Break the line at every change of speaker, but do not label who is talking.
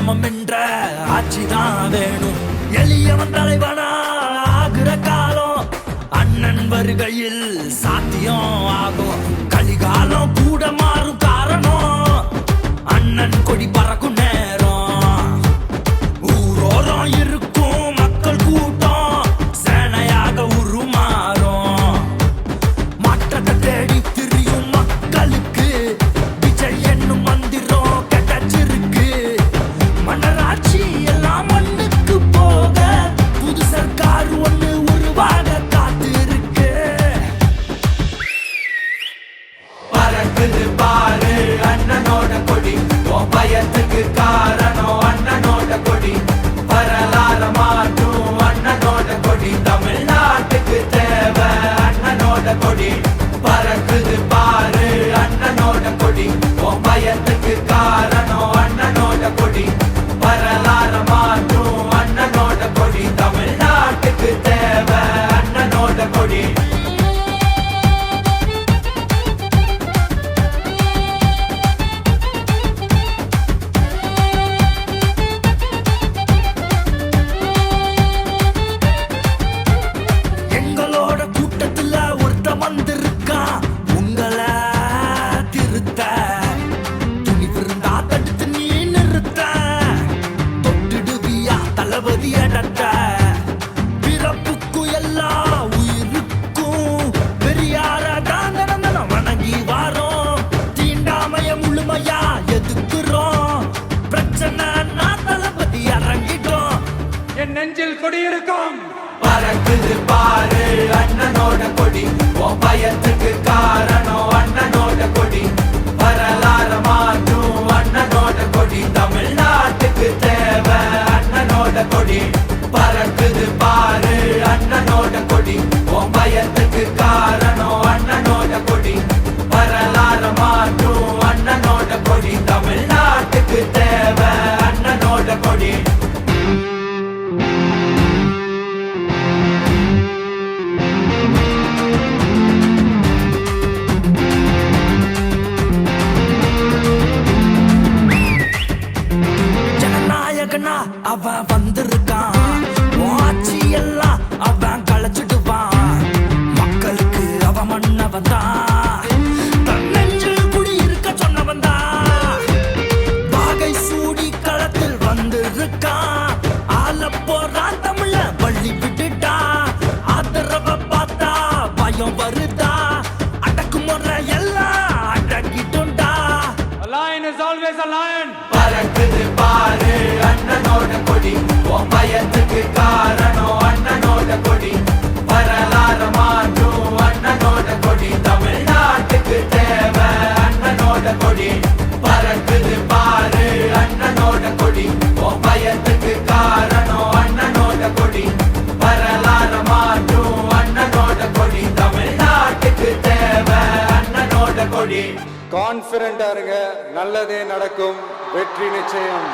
சமம் என்ற ஆட்சிதான் வேணும். எளியவன் தலைவனா ஆகிற காலம் அண்ணன் வருகையில் சாத்தியம் ஆகும். கலிகாலம் கூட மாறும் காரணம் அண்ணன் கொடி பறக்கும் நேரம். ஊரோரம் இருக்கும் மக்கள் கூட்டம் சேனையாக உருமாறும். மாற்றத்தை தேடி திரியும் மக்களுக்கு விஜய் என்னும் மந்திரம் கிடைச்சிருக்கு. மன்னராட்சி எல்லாம் மண்ணுக்கு போக புது சர்க்கார் ஒண்ணு உருவாக காத்திருக்கு.
பறக்குது பாரு அண்ணனோட கொடி, உன் பயத்துக்கு காரணம் அண்ணனோட கொடி. வரலாற மாற்றும் அண்ணனோட கொடி, தமிழ்நாட்டுக்கு தேவை அண்ணனோட கொடி. பறக்குது பாரு அண்ணனோட கொடி, உன் பயத்துக்கு காரணம் அண்ணனோட கொடி. வரலாற மாற்றும் அண்ணனோட கொடி, தமிழ்நாட்டுக்கு தேவை அண்ணனோட கொடி.
எங்களோட கூட்டத்துல ஒருத்த வந்திருக்கான் உங்களை திருத்த. துணிவிருந்தா தடுத்து நீ நிறுத்த. தொட்டுடுவியா தளபதி இடத்த. பிறப்புக்கு எல்லா உயிருக்கும் பெரியார தாந்தனம் வணங்கி வாரோம். தீண்டாமைய முழுமையா எதுக்குறோம். பிரச்சனை நான் தளபதி இறங்கிட்டோம்.
என் நெஞ்சில் கொடியிருக்கும்.
பறக்குது பாரு அண்ணனோட கொடி, உன் பயத்துக்கு காரணம் அண்ணனோட கொடி. வரலாற மாற்றும் அண்ணனோட கொடி, தமிழ்நாட்டுக்கு தேவை அண்ணனோட கொடி. பறக்குது பாரு அண்ணனோட கொடி, உன் பயத்துக்கு காரணம் அண்ணனோட கொடி. வரலாற மாற்றும் அண்ணனோட கொடி, தமிழ்நாட்டுக்கு தேவை அண்ணனோட கொடி.
ஜனநாயகனா அவன் வந்திருக்கான். ஆட்சி எல்லாம் அவன் களைச்சிடுவான். மக்களுக்கு அவன் மன்னவன் தான். தன்னெஞ்சில் குடி இருக்க சொன்னவன் தான். வாகை சூடி களத்தில் வந்திருக்கான். ஆள போறான் தமிழ வள்ளி விட்டுட்டான். ஆதரவை பார்த்தா பயம் வருதா. அடக்குமுறை எல்லாம் அடக்கிட்டுண்டா.
A lion is always a lion.
பறக்குது பாரு அண்ணனோட கொடி, உன் பயத்துக்கு காரணம் அண்ணனோட கொடி. வரலாற மாற்றும் அண்ணனோட கொடி, தமிழ்நாட்டுக்கு தேவை அண்ணனோட கொடி. பறக்குது பாரு அண்ணனோட கொடி, உன் பயத்துக்கு காரணம் அண்ணனோட கொடி. வரலாற மாற்றும் அண்ணனோட கொடி, தமிழ்நாட்டுக்கு தேவை அண்ணனோட கொடி.
கான்ஃபிடண்டா இருங்க, நல்லதே நடக்கும், வெற்றி நிச்சயம்.